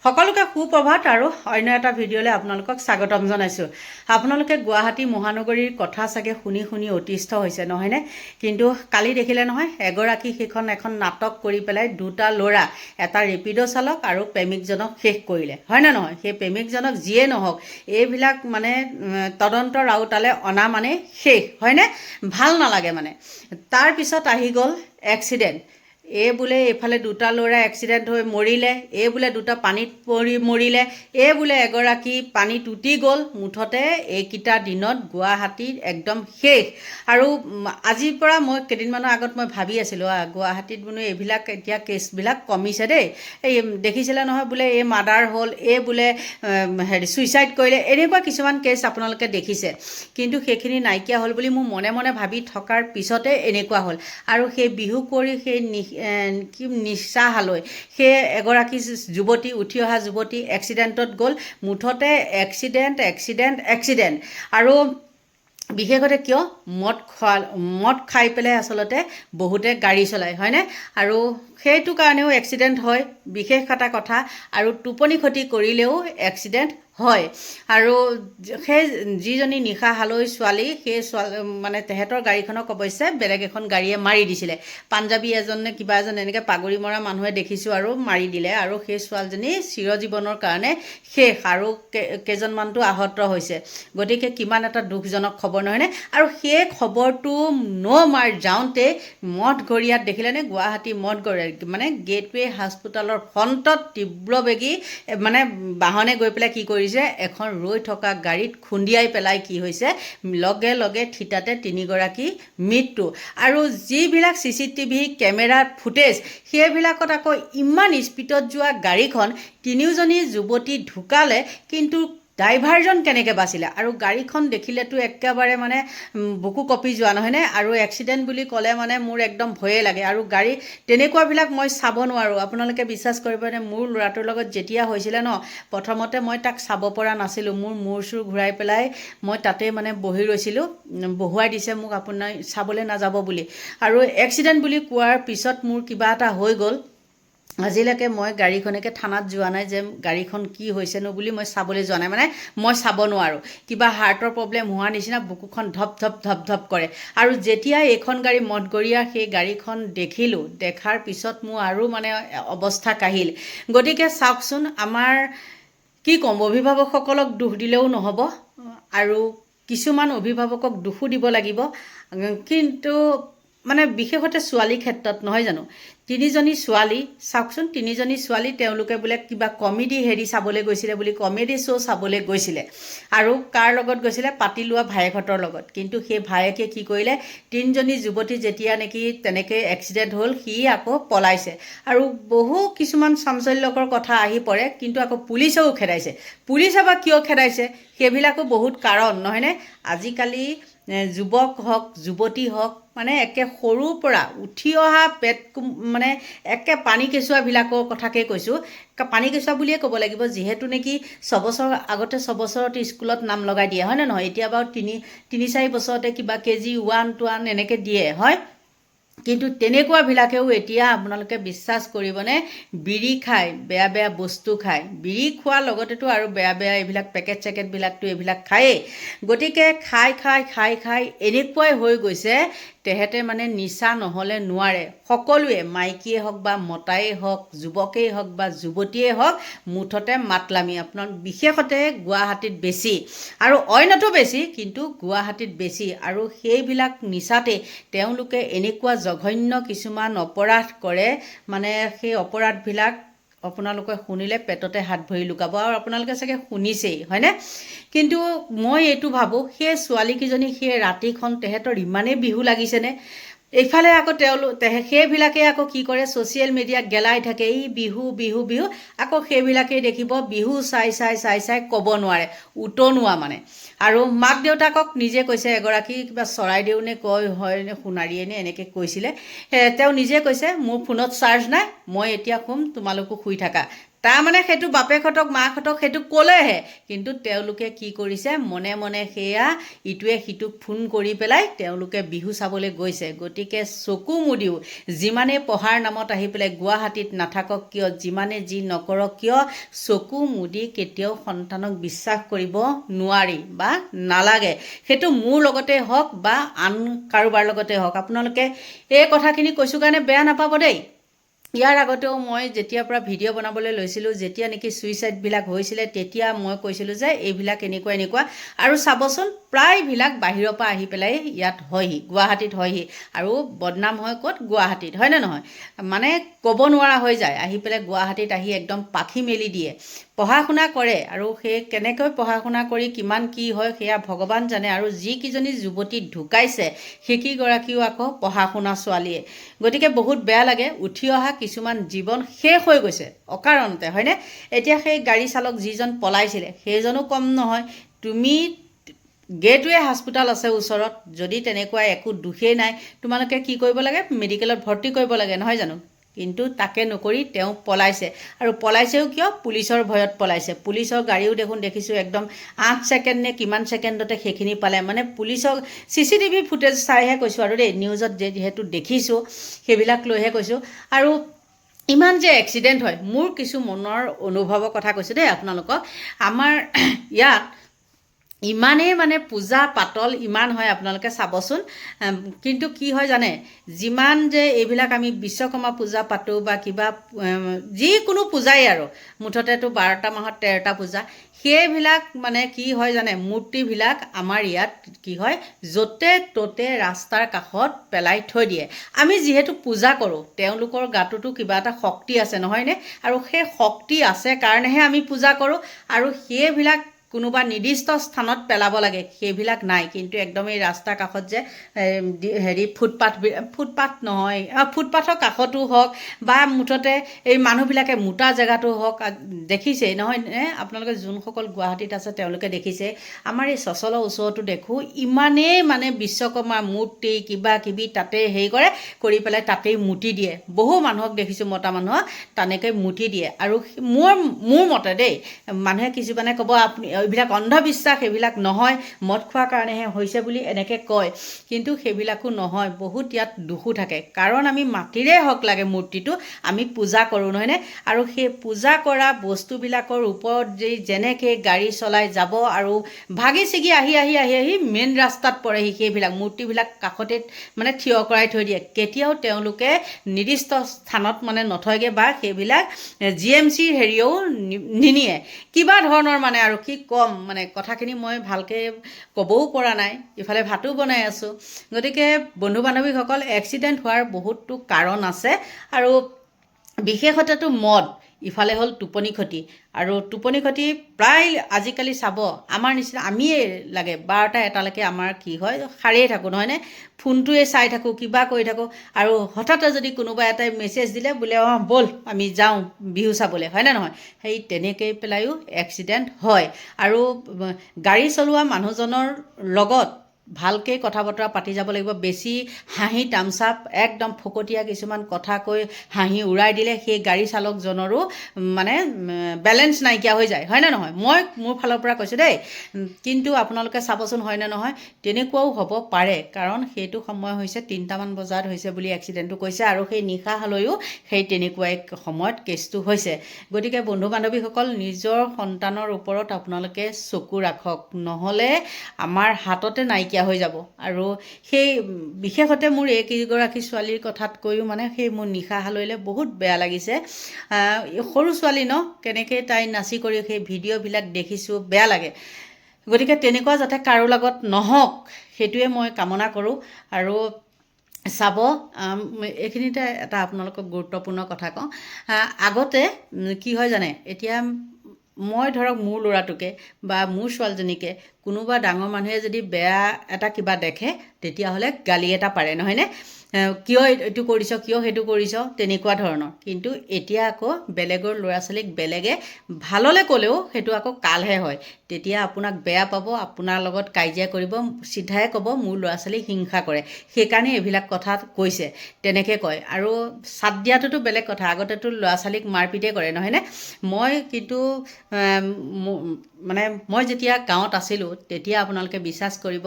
সকলোকে সুপ্ৰভাত আৰু অন্য এটা ভিডিঅ'লৈ আপোনালোকক স্বাগতম জনাইছোঁ। আপোনালোকে গুৱাহাটী মহানগৰীৰ কথা চাগে শুনি শুনি অতিষ্ঠ হৈছে নহয়নে? কিন্তু কালি দেখিলে নহয়, এগৰাকী এখন নাটক কৰি পেলাই দুটা ল'ৰা, এটা ৰেপিড' চালক আৰু প্ৰেমিকজনক শেষ কৰিলে, হয়নে নহয়? সেই প্ৰেমিকজনক যিয়ে নহওক, এইবিলাক মানে তদন্ত ৰাউতালে অনা মানে শেষ, হয়নে? ভাল নালাগে মানে। তাৰপিছত আহি গ'ল এক্সিডেণ্ট। বোলে এইফালে দুটা ল'ৰা এক্সিডেণ্ট হৈ মৰিলে, বোলে দুটা পানীত পৰি মৰিলে, বোলে এগৰাকী পানীত উটি গ'ল। মুঠতে এইকেইটা দিনত গুৱাহাটীত একদম শেষ। আৰু আজিৰ পৰা মই কেইদিনমানৰ আগত মই ভাবি আছিলোঁ, গুৱাহাটীত বোলো এইবিলাক এতিয়া কেছবিলাক কমিছে দেই। এই দেখিছিলে নহয় বোলে এই মাৰ্ডাৰ হ'ল, বোলে ছুইচাইড কৰিলে, এনেকুৱা কিছুমান কেছ আপোনালোকে দেখিছে। কিন্তু সেইখিনি নাইকিয়া হ'ল বুলি মোৰ মনে মনে ভাবি থকাৰ পিছতে এনেকুৱা হ'ল। আৰু সেই বিহু কৰি সেই নিচাহালৈ সেই এগৰাকী যুৱতী, উঠি অহা যুৱতী এক্সিডেণ্টত গ'ল। মুঠতে এক্সিডেণ্ট। আৰু বিশেষতে কিয় মদ খাই পেলাই আচলতে বহুতে গাড়ী চলায়, হয়নে? আৰু সেইটো কাৰণেও এক্সিডেণ্ট হয়, বিশেষ এটা কথা। আৰু টোপনি ক্ষতি কৰিলেও এক্সিডেণ্ট হয়। আৰু সেই যিজনী নিশা হালৈ ছোৱালী, সেই মানে তেহেঁতৰ গাড়ীখনক অৱশ্যে বেলেগ এখন গাড়ীয়ে মাৰি দিছিলে। পাঞ্জাবী এজনে কিবা এজন এনেকৈ পাগুৰি মৰা মানুহে দেখিছোঁ আৰু মাৰি দিলে। আৰু সেই ছোৱালীজনী চিৰজীৱনৰ কাৰণে শেষ, আৰু কেইজনমানতো আহত হৈছে। গতিকে কিমান এটা দুখজনক খবৰ নহয়নে? আৰু সেই খবৰটো মাৰ যাওঁতে মঠঘৰীয়াত দেখিলেনে? গুৱাহাটী মঠঘৰীয়াত মানে গেটৱে হস্পিটেলৰ ফ্ৰণ্টত তীব্ৰবেগী মানে বাহনে গৈ পেলাই কি কৰিছে, এখন ৰৈ থকা গাড়ীত খুন্দিয়াই পেলাই কি হৈছে, লগে লগে থিতাতে 3গৰাকী মৃত্যু। আৰু যিবিলাক CCTV কেমেৰাৰ ফুটেজ, সেইবিলাকত আকৌ ইমান স্পীডত যোৱা গাড়ীখন, 3জনী যুৱতী ঢুকালে, কিন্তু ড্ৰাইভাৰজন কেনেকৈ বাচিলে? আৰু গাড়ীখন দেখিলেতো একেবাৰে মানে বুকু কঁপি যোৱা নহয়নে? আৰু এক্সিডেণ্ট বুলি ক'লে মানে মোৰ একদম ভয়ে লাগে। আৰু গাড়ী তেনেকুৱাবিলাক মই চাব নোৱাৰোঁ। আপোনালোকে বিশ্বাস কৰিবনে? মোৰ ল'ৰাটোৰ লগত যেতিয়া হৈছিলে ন, প্ৰথমতে মই তাক চাব পৰা নাছিলোঁ। মোৰ মূৰ চুৰ ঘূৰাই পেলাই মই তাতে মানে বহি ৰৈছিলোঁ। বহুৱাই দিছে মোক, আপোনাৰ চাবলৈ নাযাব বুলি। আৰু এক্সিডেণ্ট বুলি কোৱাৰ পিছত মোৰ কিবা এটা হৈ গ'ল। আজিলৈকে মই গাড়ীখনকে থানাত যোৱা নাই যে গাড়ীখন কি হৈছেনো বুলি মই চাবলৈ যোৱা নাই। মানে মই চাব নোৱাৰোঁ, কিবা হাৰ্টৰ প্ৰব্লেম হোৱাৰ নিচিনা বুকুখন ধপ ধপ কৰে। আৰু যেতিয়া এইখন গাড়ী মঠঘৰীয়াৰ সেই গাড়ীখন দেখিলোঁ, দেখাৰ পিছত মোৰ আৰু মানে অৱস্থা কাহিল। গতিকে চাওকচোন, আমাৰ কি ক'ম, অভিভাৱকসকলক দোষ দিলেও নহ'ব, আৰু কিছুমান অভিভাৱকক দোষো দিব লাগিব। কিন্তু মানে বিশেষতে ছোৱালীৰ ক্ষেত্ৰত নহয় জানো? 3জনী ছোৱালী, চাওকচোন, 3জনী ছোৱালী, তেওঁলোকে বোলে কিবা কমেডি চাবলৈ গৈছিলে বুলি, কমেডি শ্ব' চাবলৈ গৈছিলে। আৰু কাৰ লগত গৈছিলে? পাতি লোৱা ভায়েকহঁতৰ লগত। কিন্তু সেই ভায়েকে কি কৰিলে, 3জনী যুৱতী যেতিয়া নেকি তেনেকৈ এক্সিডেণ্ট হ'ল, সি আকৌ পলাইছে। আৰু বহু কিছুমান চাঞ্চল্যকৰ কথা আহি পৰে। কিন্তু আকৌ পুলিচেও খেদাইছে। পুলিচে বা কিয় খেদাইছে? সেইবিলাকো বহুত কাৰণ নহয়নে? আজিকালি যুৱক হওক, যুৱতী হওক, মানে একে সৰুৰ পৰা উঠি অহা মানে একে পানী কেঁচুৱাবিলাকৰ কথাকে কৈছোঁ। পানী কেঁচুৱা বুলিয়ে ক'ব লাগিব, যিহেতু নেকি 6 বছৰ আগতে 6 বছৰতে স্কুলত নাম লগাই দিয়ে, হয় নে নহয়? এতিয়া বাৰু 3-4 বছৰতে কিবা KG 1 এনেকৈ দিয়ে, হয়। কিন্তু তেনেকুৱাবিলাকেও এতিয়া আপোনালোকে বিশ্বাস কৰিবনে, বিড়ি খায়, বেয়া বেয়া বস্তু খায়। বিড়ি খোৱাৰ লগতেতো আৰু বেয়া এইবিলাক পেকেটবিলাকতো এইবিলাক খায়েই। গতিকে খাই এনেকুৱাই হৈ গৈছে, তেহেঁতে মানে নিচা নহ'লে নোৱাৰে। সকলোৱে, মাইকীয়ে হওক বা মতাই হওক, যুৱকেই হওক বা যুৱতীয়ে হওক, মুঠতে মাতলামি। আপোনাৰ বিশেষতে গুৱাহাটীত বেছি, আৰু অন্যতো বেছি, কিন্তু গুৱাহাটীত বেছি। আৰু সেইবিলাক নিচাতে তেওঁলোকে এনেকুৱা জঘন্য কিছুমান অপৰাধ কৰে, মানে সেই অপৰাধবিলাক আপোনালোকে শুনিলে পেটতে হাত ভৰি লুকাব। আৰু আপোনালোকে চাগে শুনিছেই, হয়নে? কিন্তু মই এইটো ভাবোঁ, সেই ছোৱালীকেইজনী সেই ৰাতিখন তেহেঁতৰ ইমানেই বিহু লাগিছেনে? এইফালে আকৌ সেইবিলাকে আকৌ কি কৰে, ছ'চিয়েল মিডিয়াত গেলাই থাকে, এই বিহু। আকৌ সেইবিলাকেই দেখিব বিহু চাই ক'ব নোৱাৰে, উতনোৱা মানে। আৰু মাক দেউতাকক নিজে কৈছে, এগৰাকী কিবা চৰাইদেউ নে কয় হয় নে সোণাৰীয়ে নে এনেকৈ কৈছিলে, তেওঁ নিজে কৈছে, মোৰ ফোনত চাৰ্জ নাই, মই এতিয়া শুম, তোমালোকো শুই থাকা। তাৰমানে সেইটো বাপেকহঁতক মাকহঁতক সেইটো ক'লেহে, কিন্তু তেওঁলোকে কি কৰিছে মনে মনে সেয়া ইটোৱে সিটোক ফোন কৰি পেলাই তেওঁলোকে বিহু চাবলৈ গৈছে। গতিকে চকু মুদিও যিমানেই পঢ়াৰ নামত আহি পেলাই গুৱাহাটীত নাথাকক কিয়, যিমানে যি নকৰক কিয়, চকু মুদি কেতিয়াও সন্তানক বিশ্বাস কৰিব নোৱাৰি বা নালাগে। সেইটো মোৰ লগতে হওক বা আন কাৰোবাৰ লগতে হওক। আপোনালোকে এই কথাখিনি কৈছোঁ কাৰণে বেয়া নাপাব দেই। ইয়াৰ আগতেও মই যেতিয়াৰ পৰা ভিডিঅ' বনাবলৈ লৈছিলোঁ, যেতিয়া নেকি ছুইচাইডবিলাক হৈছিলে, তেতিয়া মই কৈছিলোঁ যে এইবিলাক এনেকুৱা এনেকুৱা। আৰু চাবচোন প্ৰায়বিলাক বাহিৰৰ পৰা আহি পেলাই ইয়াত হয়হি, গুৱাহাটীত হয়হি। আৰু বদনাম হয় ক'ত? গুৱাহাটীত, হয়নে নহয়? মানে ক'ব নোৱাৰা হৈ যায়, আহি পেলাই গুৱাহাটীত আহি একদম পাখি মেলি দিয়ে। পঢ়া শুনা কৰে, আৰু সেই কেনেকৈ পঢ়া শুনা কৰি কিমান কি হয় সেয়া ভগৱান জানে। আৰু যিকেইজনী যুৱতী ঢুকাইছে সেইকেইগৰাকীও আকৌ পঢ়া শুনা ছোৱালীয়ে। গতিকে বহুত বেয়া লাগে। উঠি অহা কিছুমান জীৱন শেষ হৈ গৈছে অকাৰণতে, হয়নে? এতিয়া সেই গাড়ী চালক যিজন পলাইছিলে সেইজনো কম নহয়। তুমি গেটৱে হস্পিটাল আছে ওচৰত, যদি তেনেকুৱা একো দোষেই নাই, তোমালোকে কি কৰিব লাগে? মেডিকেলত ভৰ্তি কৰিব লাগে, নহয় জানো? কিন্তু তাকে নকৰি তেওঁ পলাইছে। আৰু পলাইছেও কিয়? পুলিচৰ ভয়ত পলাইছে। পুলিচৰ গাড়ীও দেখোন দেখিছোঁ একদম 8 ছেকেণ্ড নে কিমান ছেকেণ্ডতে সেইখিনি পালে। মানে পুলিচক CCTV ফুটেজ চাইহে কৈছোঁ আৰু দেই, নিউজত যিহেতু দেখিছোঁ সেইবিলাক লৈহে কৈছোঁ। আৰু ইমান যে এক্সিডেণ্ট হয়, মোৰ কিছু মনৰ অনুভৱৰ কথা কৈছোঁ দেই আপোনালোকক। আমাৰ ইয়াত ইমানেই মানে পূজা পাতল ইমান হয়, আপোনালোকে চাবচোন। কিন্তু কি হয় জানে, যিমান যে এইবিলাক আমি বিশ্বকৰ্মা পূজা পাতোঁ বা কিবা যিকোনো পূজাই আৰু মুঠতেতো 12টা মাহত 13টা পূজা, সেইবিলাক মানে কি হয় জানে, মূৰ্তিবিলাক আমাৰ ইয়াত কি হয়, য'তে ত'তে ৰাস্তাৰ কাষত পেলাই থৈ দিয়ে। আমি যিহেতু পূজা কৰোঁ, তেওঁলোকৰ গাটোতো কিবা এটা শক্তি আছে, নহয়নে? আৰু সেই শক্তি আছে কাৰণেহে আমি পূজা কৰোঁ। আৰু সেইবিলাক কোনোবা নিৰ্দিষ্ট স্থানত পেলাব লাগে, সেইবিলাক নাই। কিন্তু একদম এই ৰাস্তাৰ কাষত যে হেৰি ফুটপাথ নহয়, ফুটপাথৰ কাষতো হওক বা মুঠতে এই মানুহবিলাকে মোটা জেগাতো হওক, দেখিছেই নহয় নে? আপোনালোকে যোনসকল গুৱাহাটীত আছে তেওঁলোকে দেখিছে। আমাৰ এই চচলৰ ওচৰতো দেখোঁ ইমানেই মানে বিশ্বকৰ্মাৰ মূৰ্তি কিবা কিবি তাতে হেৰি কৰে, কৰি পেলাই তাতেই মুতি দিয়ে। বহু মানুহক দেখিছোঁ, মতা মানুহক তেনেকৈ মুতি দিয়ে। আৰু মোৰ মতে দেই, মানুহে কিছুমানে ক'ব আপুনি এইবিলাক অন্ধবিশ্বাস, এইবিলাক নহয়, মদ খোৱাৰ কাৰণেহে হৈছে বুলি এনেকৈ কয়। কিন্তু সেইবিলাকো নহয়, বহুত ইয়াত দুখো থাকে। কাৰণ আমি মাটিৰে হওক লাগে মূৰ্তিটো, আমি পূজা কৰোঁ, নহয়নে? আৰু সেই পূজা কৰা বস্তুবিলাকৰ ওপৰত যেনেকৈ গাড়ী চলাই যাব আৰু ভাগি ছিগি আহি মেইন ৰাস্তাত পৰেহি, সেইবিলাক মূৰ্তিবিলাক কাষতে মানে থিয় কৰাই থৈ দিয়ে। কেতিয়াও তেওঁলোকে নিৰ্দিষ্ট স্থানত মানে নথয়গৈ, বা সেইবিলাক GMCৰ হেৰিয়েও নিনিয়ে। কিবা ধৰণৰ মানে আৰু কি ক'ম, মানে কথাখিনি মই ভালকৈ ক'বও পৰা নাই, ইফালে ভাতো বনাই আছোঁ। গতিকে বন্ধু বান্ধৱীসকল, এক্সিডেণ্ট হোৱাৰ বহুতো কাৰণ আছে। আৰু বিশেষতেতো মদ, ইফালে হ'ল টোপনি ক্ষতি। আৰু টোপনি ক্ষতি প্ৰায় আজিকালি চাব, আমাৰ নিচিনা আমিয়ে লাগে 12টা 1টালৈকে আমাৰ কি হয়, সাৰেই থাকোঁ, নহয়নে? ফোনটোৱে চাই থাকোঁ, কিবা কৰি থাকোঁ। আৰু হঠাতে যদি কোনোবা এটাই মেছেজ দিলে বোলে ব'ল আমি যাওঁ বিহু চাবলৈ, হয়নে নহয়? সেই তেনেকৈ পেলাইও এক্সিডেণ্ট হয়। আৰু গাড়ী চলোৱা মানুহজনৰ লগত ভালকৈ কথা বতৰা পাতি যাব লাগিব। বেছি হাঁহি তামচাপ একদম ফকতীয়া কিছুমান কথা কৈ হাঁহি উৰাই দিলে সেই গাড়ী চালকজনৰো মানে বেলেঞ্চ নাইকিয়া হৈ যায়, হয়নে নহয়? মই মোৰ ফালৰ পৰা কৈছোঁ দেই। কিন্তু আপোনালোকে চাবচোন, হয়নে নহয়? তেনেকুৱাও হ'ব পাৰে, কাৰণ সেইটো সময় হৈছে 3টামান বজাত হৈছে বুলি এক্সিডেণ্টটো কৈছে। আৰু সেই নিশা হ'লেও সেই তেনেকুৱাই সময়ত কেছটো হৈছে। গতিকে বন্ধু বান্ধৱীসকল, নিজৰ সন্তানৰ ওপৰত আপোনালোকে চকু ৰাখক, নহ'লে আমাৰ হাততে নাইকিয়া হৈ যাব। আৰু সেই বিশেষতে মোৰ এইকেইগৰাকী ছোৱালীৰ কথাত কৈও মানে সেই মোৰ নিশা হালৈলে বহুত বেয়া লাগিছে। সৰু ছোৱালী ন, কেনেকৈ তাই নাচি কৰি সেই ভিডিঅ'বিলাক দেখিছোঁ, বেয়া লাগে। গতিকে তেনেকুৱা যাতে কাৰো লগত নহওক, সেইটোৱে মই কামনা কৰোঁ। আৰু চাব, এইখিনিতে এটা আপোনালোকক গুৰুত্বপূৰ্ণ কথা কওঁ। আগতে কি হয় জানে, এতিয়া মই ধৰক মোৰ ল'ৰাটোকে বা মোৰ ছোৱালীজনীকে কোনোবা ডাঙৰ মানুহে যদি বেয়া এটা কিবা দেখে, তেতিয়াহ'লে গালি এটা পাৰে, নহয়নে? কিয় এইটো কৰিছ, কিয় সেইটো কৰিছ, তেনেকুৱা ধৰণৰ। কিন্তু এতিয়া আকৌ বেলেগৰ ল'ৰা ছোৱালীক বেলেগে ভাললৈ ক'লেও সেইটো আকৌ কালহে হয়। তেতিয়া আপোনাক বেয়া পাব, আপোনাৰ লগত কাজিয়া কৰিব, চিধাই ক'ব মোৰ ল'ৰা ছোৱালীক হিংসা কৰে, সেইকাৰণে এইবিলাক কথা কৈছে, তেনেকৈ কয়। আৰু চাট দিয়াটোতো বেলেগ কথা, আগতেতো ল'ৰা ছোৱালীক মাৰপিটে কৰে, নহয়নে? মই কিন্তু মানে মই যেতিয়া গাঁৱত আছিলোঁ তেতিয়া আপোনালোকে বিশ্বাস কৰিব,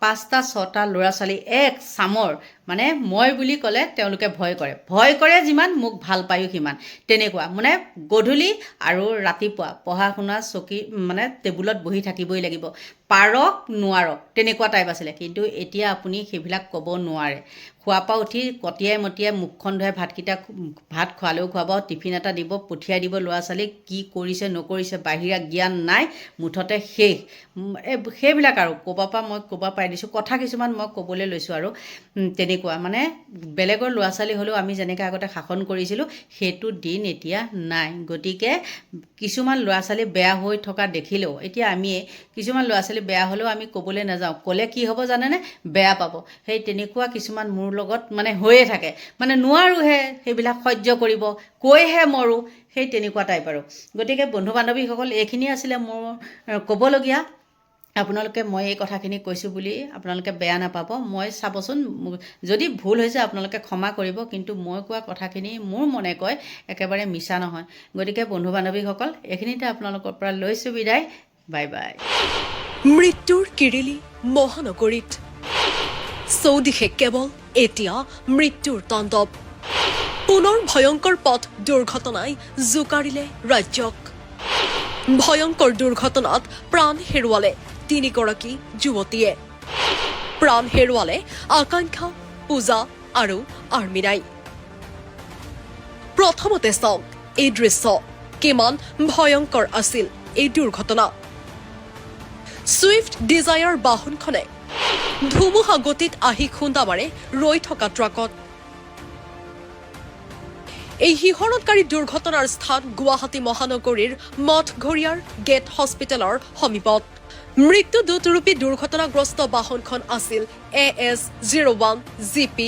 5টা 6টা ল'ৰা ছোৱালী এক চামৰ, মানে মই বুলি ক'লে তেওঁলোকে ভয় কৰে, ভয় কৰে যিমান মোক ভাল পায়ো সিমান, তেনেকুৱা। মানে গধূলি আৰু ৰাতিপুৱা পঢ়া শুনা চকী মানে টেবুলত বহি থাকিবই লাগিব, পাৰক নোৱাৰক, তেনেকুৱা টাইপ আছিলে। কিন্তু এতিয়া আপুনি সেইবিলাক ক'ব নোৱাৰে। খোৱাৰ পৰা উঠি কটিয়াই মটিয়াই মুখখন ধুৱাই ভাত খোৱালেও খুৱাব, টিফিন এটা দিব, পঠিয়াই দিব ল'ৰা ছোৱালীক, কি কৰিছে নকৰিছে বাহিৰা জ্ঞান নাই, মুঠতে শেষ। সেইবিলাক আৰু ক'ৰবাৰ পৰা মই ক'ৰবাৰ পাই দিছোঁ কথা কিছুমান মই ক'বলৈ লৈছোঁ আৰু তেনেকুৱা। মানে বেলেগৰ ল'ৰা ছোৱালী হ'লেও আমি যেনেকৈ আগতে শাসন কৰিছিলোঁ সেইটো দিন এতিয়া নাই। গতিকে কিছুমান ল'ৰা ছোৱালী বেয়া হৈ থকা দেখিলেও এতিয়া আমিয়ে কিছুমান ল'ৰা ছোৱালী বেয়া হ'লেও আমি ক'বলৈ নাযাওঁ, ক'লে কি হ'ব জানেনে? বেয়া পাব। সেই তেনেকুৱা কিছুমান মোৰ লগত মানে হৈয়ে থাকে, মানে নোৱাৰোঁহে সেইবিলাক সহ্য কৰিব, কৈহে মৰোঁ, সেই তেনেকুৱা টাইপ আৰু। গতিকে বন্ধু বান্ধৱীসকল এইখিনি আছিলে মোৰ ক'বলগীয়া। আপোনালোকে মই এই কথাখিনি কৈছোঁ বুলি আপোনালোকে বেয়া নাপাব। মই চাবচোন যদি ভুল হৈছে আপোনালোকে ক্ষমা কৰিব, কিন্তু মই কোৱা কথাখিনি মোৰ মনে কয় একেবাৰে মিছা নহয়। গতিকে বন্ধু বান্ধৱীসকল এইখিনিতে আপোনালোকৰ পৰা লৈছোঁ বিদায়। Bye bye. মৃত্যুৰ কিৰিলি মহানগৰীত, চৌদিশে কেৱল এতিয়া মৃত্যুৰ তাণ্ডৱ। পুনৰ ভয়ংকৰ পথ দুৰ্ঘটনাই জোকাৰিলে ৰাজ্যক। ভয়ংকৰ দুৰ্ঘটনাত প্ৰাণ হেৰুৱালে 3গৰাকী যুৱতীয়ে। প্ৰাণ হেৰুৱালে আকাংক্ষা, পূজা আৰু আৰ্মিনাই। প্ৰথমতে চাওক এই দৃশ্য, কিমান ভয়ংকৰ আছিল এই দুৰ্ঘটনা। ছুইফ্ট ডিজায়াৰ বাহনখনে ধুমুহা গতিত আহি খুন্দা মাৰে ৰৈ থকা ট্ৰাকত। এই শিহৰণকাৰী দুৰ্ঘটনাৰ স্থান গুৱাহাটী মহানগৰীৰ মঠঘৰীয়াৰ গেট হস্পিটেলৰ সমীপত। মৃত্যু দুতৰূপী দুৰ্ঘটনাগ্ৰস্ত বাহনখন আছিল AS01 GP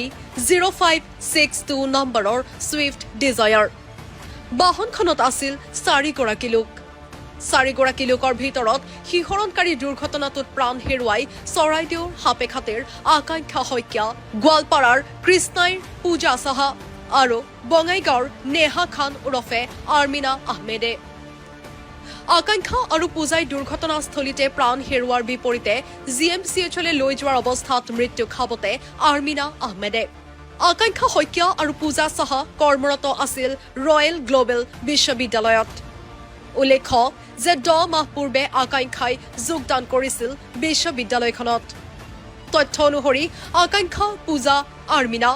0562 নম্বৰৰ ছুইফ্ট ডিজায়াৰ। বাহনখনত আছিল 4গৰাকী লোক। 4গৰাকী লোকৰ ভিতৰত শিহৰণকাৰী দুৰ্ঘটনাটোত প্ৰাণ হেৰুৱাই চৰাইদেউৰ সাপেখাতিৰ আকাংক্ষা শইকীয়া, গোৱালপাৰাৰ কৃষ্ণাইৰ পূজা সাহা আৰু বঙাইগাঁৱৰ নেহা খান ওৰফে আৰ্মিনা আহমেদে। আকাংক্ষা আৰু পূজাই দুৰ্ঘটনাস্থলীতে প্ৰাণ হেৰুৱাৰ বিপৰীতে GMCHলৈ লৈ যোৱাৰ অৱস্থাত মৃত্যু খাবতে আৰ্মিনা আহমেদে। আকাংক্ষা শইকীয়া আৰু পূজা সাহা কৰ্মৰত আছিল ৰয়েল গ্লোবেল বিশ্ববিদ্যালয়ত। উল্লেখ্য যে 10 মাহ পূৰ্বে আকাংক্ষাই যোগদান কৰিছিল বিশ্ববিদ্যালয়খনত। তথ্য অনুসৰি আকাংক্ষা, পূজা, আৰ্মিনা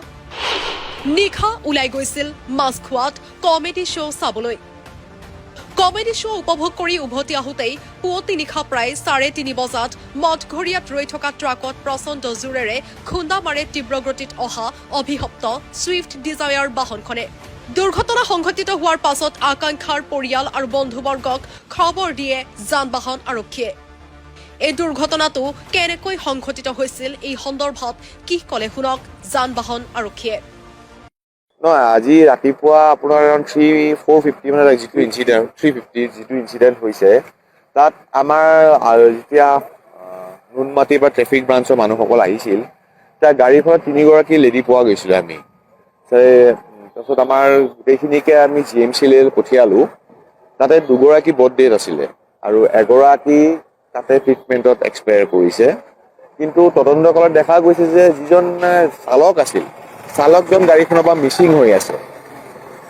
নিশা ওলাই গৈছিল মাছখোৱাত কমেডি শ্ব' চাবলৈ। কমেডি শ্ব' উপভোগ কৰি উভতি আহোঁতেই পুৱতি নিশা প্ৰায় 3:30 বজাত মঠঘৰীয়াত ৰৈ থকা ট্ৰাকত প্ৰচণ্ড জোৰেৰে খুন্দা মাৰে তীব্ৰগতিত অহা অভিশপ্ত ছুইফ্ট ডিজায়াৰ বাহনখনে। দুৰ্ঘটনা সংঘটিত হোৱাৰ পাছত আকাংক্ষাৰ পৰিয়াল আৰু বন্ধুবৰ্গক খবৰ দিয়ে যান বাহন আৰক্ষীয়ে। এই দুৰ্ঘটনাটো কেনেকৈ সংঘটিত হৈছিল এই সন্দৰ্ভত কি ক'লে শুনক যান বাহন আৰক্ষীয়ে। নহয়, আজি ৰাতিপুৱা আপোনাৰ 4:50 মানে যিটো ইনচিডেণ্ট 3:50 যিটো ইনচিডেণ্ট হৈছে তাত আমাৰ যেতিয়া নুনমাটি বা ট্ৰেফিক ব্ৰাঞ্চৰ মানুহসকল আহিছিল, তাৰ গাড়ীখনত 3গৰাকী লেডি পোৱা গৈছিলে আমি। তাৰপিছত আমাৰ গোটেইখিনিকে আমি GMCলৈ পঠিয়ালোঁ। তাতে 2গৰাকী বৰ্ড ডেড আছিলে আৰু 1গৰাকী তাতে ট্ৰিটমেণ্টত এক্সপায়াৰ কৰিছে। কিন্তু তদন্ত কালত দেখা গৈছে যে যিজন চালক আছিল, চালকজন গাড়ীখনৰ পৰা মিচিং হৈ আছে।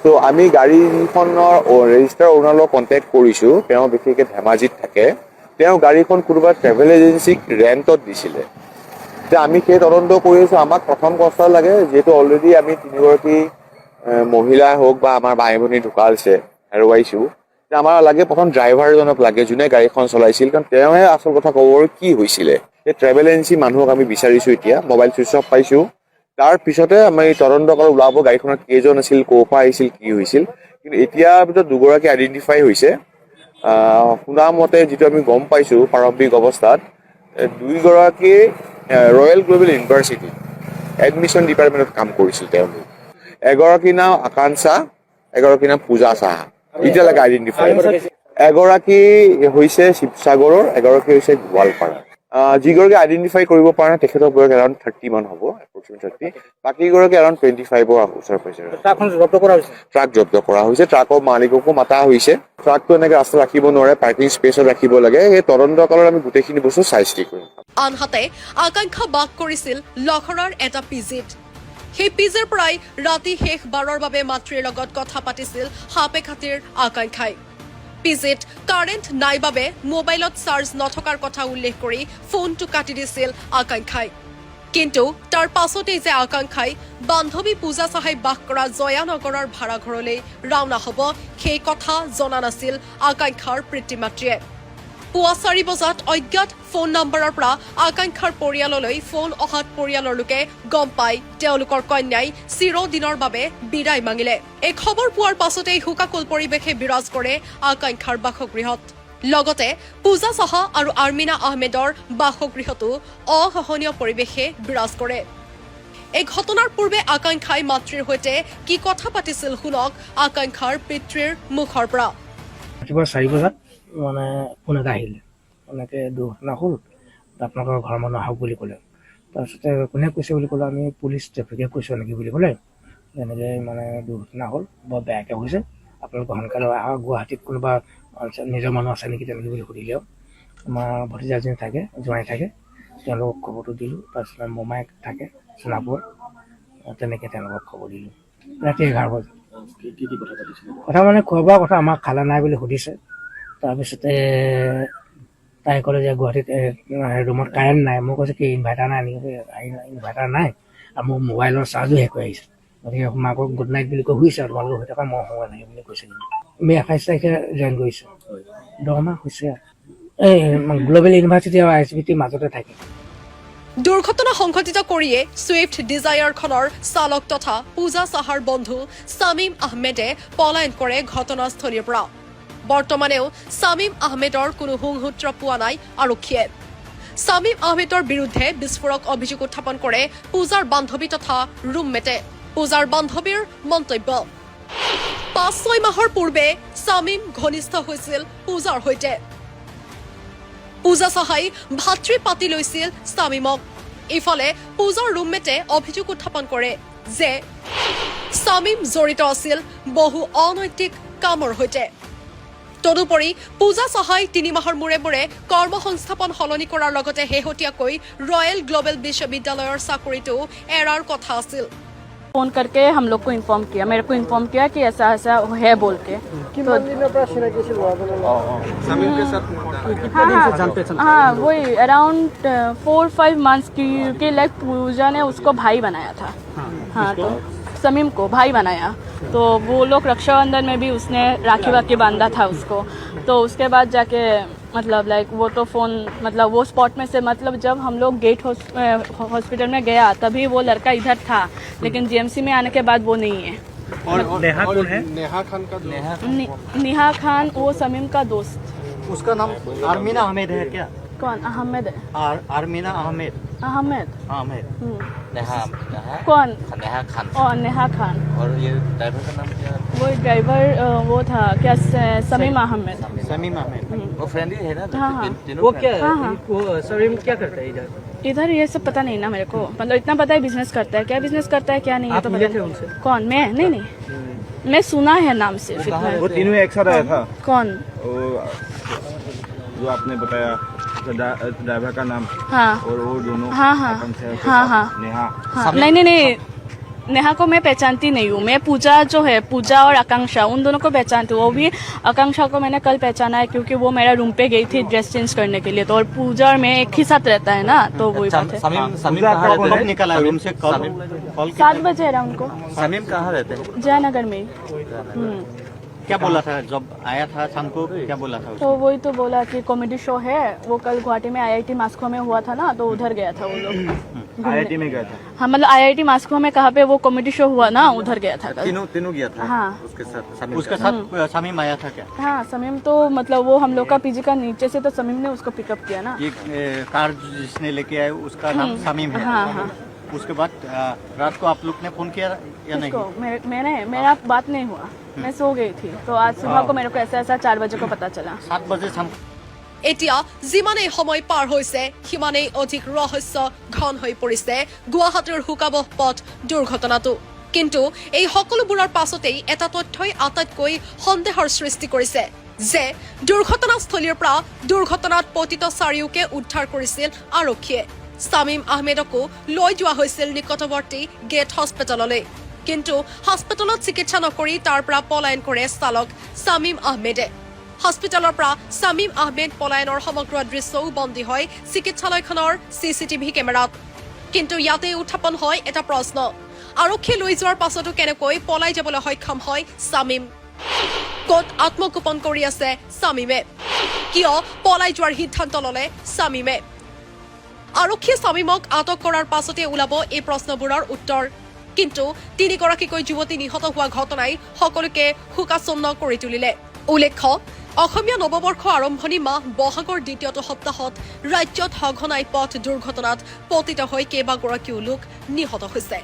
ত' আমি গাড়ীখনৰ ৰেজিষ্টাৰ অ'নাৰৰ লগত কণ্টেক্ট কৰিছোঁ। তেওঁ বিশেষকৈ ধেমাজিত থাকে। তেওঁ গাড়ীখন কোনোবা ট্ৰেভেল এজেঞ্চিক ৰেণ্টত দিছিলে। এতিয়া আমি সেই তদন্ত কৰি আছোঁ। আমাক প্ৰথম কষ্ট লাগে, যিহেতু অলৰেডি আমি 3গৰাকী মহিলাই হওক বা আমাৰ ভাই ভনী ঢুকাইছে, হেৰুৱাইছোঁ। আমাৰ লাগে প্ৰথম ড্ৰাইভাৰজনক লাগে, যোনে গাড়ীখন চলাইছিল, কাৰণ তেওঁহে আচল কথা ক'ব কি হৈছিলে। এই ট্ৰেভেল এজেঞ্চি মানুহক আমি বিচাৰিছোঁ। এতিয়া মোবাইল চুইচ অফ পাইছোঁ। তাৰ পিছতে আমি তদন্ত কৰি ওলাব গাড়ীখনত কেইজন আছিল, ক'ৰ পৰা আহিছিল, কি হৈছিল। কিন্তু এতিয়াৰ ভিতৰত 2গৰাকী আইডেণ্টিফাই হৈছে। শুনা মতে যিটো আমি গম পাইছোঁ প্ৰাৰম্ভিক অৱস্থাত, 2গৰাকী ৰয়েল গ্লোবেল ইউনিভাৰ্চিটি, এডমিশ্যন ডিপাৰ্টমেণ্টত কাম কৰিছিল তেওঁলোক। এগৰাকীৰ নাম আকাংক্ষা, এগৰাকীৰ নাম পূজা সাহা, এতিয়ালৈকে আইডেণ্টিফাই। এগৰাকী হৈছে শিৱসাগৰৰ, এগৰাকী হৈছে গোৱালপাৰা। যিগৰাকী আইডেণ্টিফাই কৰিব পৰা নাই তেখেতৰ বয়স এৰাউণ্ড 30 মান হ'ব, এপ্ৰক্সিমেট 30। বাকীগৰাকী এৰাউণ্ড 25ৰ ওচৰে পাজৰে। ট্ৰাক জব্দ কৰা হৈছে, ট্ৰাকৰ মালিককো মাতা হৈছে। ট্ৰাকটো এনেকে ৰাস্তাত ৰাখিব নোৱাৰে, পাৰ্কিং স্পেচত ৰাখিব লাগে। সেই তদন্ত কালত আমি গোটেইখিনি বস্তু চাই চিতি কৰিম। আনহাতে আকাংক্ষা বাস কৰিছিল লখৰাৰ এটা পিজিত। সেই পিজিৰ পৰাই ৰাতি শেষ বাৰৰ বাবে মাতৃৰ লগত কথা পাতিছিল সাপে খাতিৰ আকাংক্ষাই। পিজিত কাৰেণ্ট নাই বাবে মোবাইলত চাৰ্জ নথকাৰ কথা উল্লেখ কৰি ফোনটো কাটি দিছিল আকাংক্ষাই। কিন্তু তাৰ পাছতেই যে আকাংক্ষাই বান্ধৱী পূজা চাহাই বাস কৰা জয়ানগৰৰ ভাড়াঘৰলৈ ৰাওনা হ'ব, সেই কথা জনা নাছিল আকাংক্ষাৰ পিতৃ মাতৃয়ে। পুৱা 4 বজাত অজ্ঞাত ফোন নম্বৰৰ পৰা আকাংক্ষাৰ পৰিয়াললৈ ফোন অহাত পৰিয়ালৰ লোকে গম পাই তেওঁলোকৰ কন্যাই চিৰদিনৰ বাবে বিদায় মাগিলে। এই খবৰ পোৱাৰ পাছতেই শোকাকুল পৰিৱেশে বিৰাজ কৰে আকাংক্ষাৰ বাসগৃহত। লগতে পূজা সাহা আৰু আৰ্মিনা আহমেদৰ বাসগৃহতো অসহনীয় পৰিৱেশে বিৰাজ কৰে। এই ঘটনাৰ পূৰ্বে আকাংক্ষাই মাতৃৰ সৈতে কি কথা পাতিছিল শুনক আকাংক্ষাৰ পিতৃৰ মুখৰ পৰা। ৰাতিপুৱা 4 বজাত মানে ফোন এটা আহিলে, এনেকৈ দুৰ্ঘটনা হ'ল, আপোনালোকৰ ঘৰৰ মানুহ আহক বুলি ক'লে। তাৰপিছতে কোনে কৈছে বুলি ক'লে, আমি পুলিচ ট্ৰেফিকে কৈছোঁ নেকি বুলি ক'লে। এনেকৈ মানে দুৰ্ঘটনা হ'ল, বৰ বেয়াকৈ হৈছে, আপোনালোকে সোনকালে আহক, গুৱাহাটীত কোনোবা নিজৰ মানুহ আছে নেকি তেনেকৈ বুলি সুধিলে। আমাৰ ভতিজাজনী থাকে, জোঁৱাই থাকে, তেওঁলোকক খবৰটো দিলোঁ। তাৰপিছত মোমায়েক থাকে সোণাপুৰ, তেনেকৈ তেওঁলোকক খবৰ দিলোঁ ৰাতি 11 বজাত। কথা মানে খোৱা বোৱা কথা আমাক খালা নাই বুলি সুধিছে। তাৰপিছতে তাই ক'লে যে গুৱাহাটীত ৰুমত কাৰেণ্ট নাই। মই কৈছোঁ কি ইনভাৰ্টাৰ নাই নেকি? ইনভাৰ্টাৰ নাই আৰু মোৰ মোবাইলৰ চাৰ্জো শেষ হৈ আহিছে, গতিকে মাকক গুড নাইট বুলি কৈ শুইছে আৰু তোমালোকে হৈ থকা মই হোৱা নাই বুলি কৈছে। আমি 28 তাৰিখে জইন কৰিছোঁ, 10 মাহ হৈছে। এই গ্ল'বেল ইউনিভাৰ্চিটি আৰু ISBT মাজতে থাকে। দুৰ্ঘটনা সংঘটিত কৰিয়ে ছুইফ্ট ডিজায়াৰখনৰ চালক তথা পূজা সাহাৰ বন্ধু ছামিম আহমেদে পলায়ন কৰে ঘটনাস্থলীৰ পৰা। বৰ্তমানেও ছামিম আহমেদৰ কোনো সংসূত্ৰ পোৱা নাই আৰক্ষীয়ে। ছামিম আহমেদৰ বিৰুদ্ধে বিস্ফোৰক অভিযোগ উত্থাপন কৰে পূজাৰ বান্ধৱী তথা ৰুমমেটে। পূজাৰ বান্ধৱীৰ মন্তব্য, 5-6 মাহৰ পূৰ্বে ছামিম ঘনিষ্ঠ হৈছিল পূজাৰ সৈতে। পূজা সাহাই ভাতৃ পাতি লৈছিল ছামিমক। ইফালে পূজাৰ ৰুমমেটে অভিযোগ উত্থাপন কৰে যে ছামিম জড়িত আছিল বহু অনৈতিক কামৰ সৈতে। তদুপৰি পূজা সাহাই 3 মাহৰ মূৰে মূৰে কৰ্মসংস্থাপন সলনি কৰাৰ লগতে শেহতীয়াকৈ ৰয়েল গ্লোবেল বিশ্ববিদ্যালয়ৰ চাকৰিটো এৰাৰ কথা আছিল। फोन करके हम लोग को इन्फॉर्म किया, मेरे को इन्फॉर्म किया कि ऐसा ऐसा है बोल के। हाँ वही अराउंड 4-5 मंथ्स की लाइक पूजा ने उसको भाई बनाया था। हाँ तो समीम को भाई बनाया, तो वो लोग रक्षाबंधन में भी उसने राखी वाखी बांधा था उसको। तो उसके बाद जाके मतलब लाइक वो तो फ़ोन मतलब वो स्पॉट में से मतलब जब हम लोग गेट हॉस्पिटल में गया तभी वो लड़का इधर था, लेकिन GMC में आने के बाद वो नहीं है। और नेहा कौन है? नेहा खान वो समीम का दोस्त। उसका नाम आर्मीना अहमेद है क्या? कौन? अहमद है। आर्मीना अहमेद। अहमद अहमेद। नेहा कौन? नेहा खान। और नेहा खान। और ये ड्राइवर का नाम क्या? वो ड्राइवर वो था क्या, समीम अहमद। समीम अहमेद। वो फ्रेंडली है ना? हाँ, हाँ। तीनों वो क्या है? हाँ, हाँ। वो समीम क्या करता है इधर? इधर ये सब पता नहीं ना मेरे को, मतलब इतना पता है बिजनेस करता है, क्या बिजनेस करता है क्या नहीं है आप तो मिले पता थे नहीं। उनसे? कौन? मैं नहीं मैं सुना है नाम से। वो तीनों एक साथ आया था। कौन? वो जो आपने बताया ड्राइवर का नाम हाँ और वो दोनों हाँ हाँ आकांक्षा के हाँ साथ हाँ नेहा। हाँ। नहीं नेहा को मैं पहचानती नहीं हूँ। मैं पूजा जो है, पूजा और आकांक्षा उन दोनों को पहचानती हूँ। वो भी आकांक्षा को मैंने कल पहचाना है क्योंकि वो मेरा रूम पे गई थी ड्रेस चेंज करने के लिए, तो और पूजा और मैं एक ही साथ रहता है ना, तो वही बात है। समीम कहाँ रहते कब हैं? निकला रूम से? कॉल 7 बजे है उनको समीम कहाँ रहते हैं? जयनगर में। क्या बोला था जब आया था शाम को? क्या बोला था तो वही तो बोला कि कॉमेडी शो है, वो कल गुवाहाटी में IIT मास्को में हुआ था ना, तो उधर गया था वो लोग। IIT में गया था। हाँ मतलब IIT मास्को में कहाँ पे वो कॉमेडी शो हुआ ना, उधर गया था कल। तीनों गया था हाँ उसके साथ। उसके साथ समीम आया था क्या? हाँ समीम तो मतलब वो हम लोग का PG का नीचे से, तो समीम ने उसको पिकअप किया ना। ये कार जिसने लेके आए उसका नाम समीम है। हाँ हाँ उसके बाद रात को आप लोग ने फोन किया या नहीं? किसको? मेरा बात नहीं हुआ, मैं सो गई थी। तो आज सुबह को मेरे को ऐसा 4 बजे को पता चला। 7 बजे शाम এতিয়া যিমানেই সময় পাৰ হৈছে সিমানেই অধিক ৰহস্য ঘন হৈ পৰিছে গুৱাহাটীৰ হুকাবহ পথ দুৰ্ঘটনাটো। কিন্তু এই সকলোবোৰৰ পাছতেই এটা তথ্যই আটাইতকৈ সন্দেহৰ সৃষ্টি কৰিছে যে দুৰ্ঘটনাস্থলীৰ পৰা দুৰ্ঘটনাত পতিত চাৰিওকে উদ্ধাৰ কৰিছিল আৰক্ষীয়ে। শামীম আহমেদকো লৈ যোৱা হৈছিল নিকটৱৰ্তী গেট হস্পিটেললৈ। কিন্তু হস্পিটেলত চিকিৎসা নকৰি তাৰ পৰা পলায়ন কৰে চালক শামীম আহমেদে। হস্পিটেলৰ পৰা শামীম আহমেদ পলায়নৰ সমগ্ৰ দৃশ্যও বন্দী হয় চিকিৎসালয়খনৰ CCTV কেমেৰাত। কিন্তু ইয়াতে উত্থাপন হয় এটা প্ৰশ্ন, আৰক্ষীয়ে লৈ যোৱাৰ পাছতো কেনেকৈ পলাই যাবলৈ সক্ষম হয় শামীম? ক'ত আত্মগোপন কৰি আছে শামীমে? কিয় পলাই যোৱাৰ সিদ্ধান্ত ল'লে শামীমে? আৰক্ষীয়ে শামীমক আটক কৰাৰ পাছতে ওলাব এই প্ৰশ্নবোৰৰ উত্তৰ। কিন্তু 3গৰাকীকৈ যুৱতী নিহত হোৱা ঘটনাই সকলোকে শোকাচন্ন কৰি তুলিলে। উল্লেখ্য, অসমীয়া নৱবৰ্ষ আৰম্ভণি মাহ বহাগৰ দ্বিতীয়টো সপ্তাহত ৰাজ্যত সঘনাই পথ দুৰ্ঘটনাত পতিত হৈ কেইবাগৰাকীও লোক নিহত হৈছে।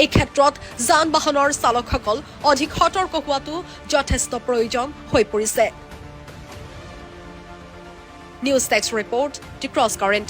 এই ক্ষেত্ৰত যান বাহনৰ চালকসকল অধিক সতৰ্ক হোৱাটো যথেষ্ট প্ৰয়োজন হৈ পৰিছে। নিউজ ডেস্ক ৰিপৰ্ট, দি ক্ৰছ কাৰেণ্ট।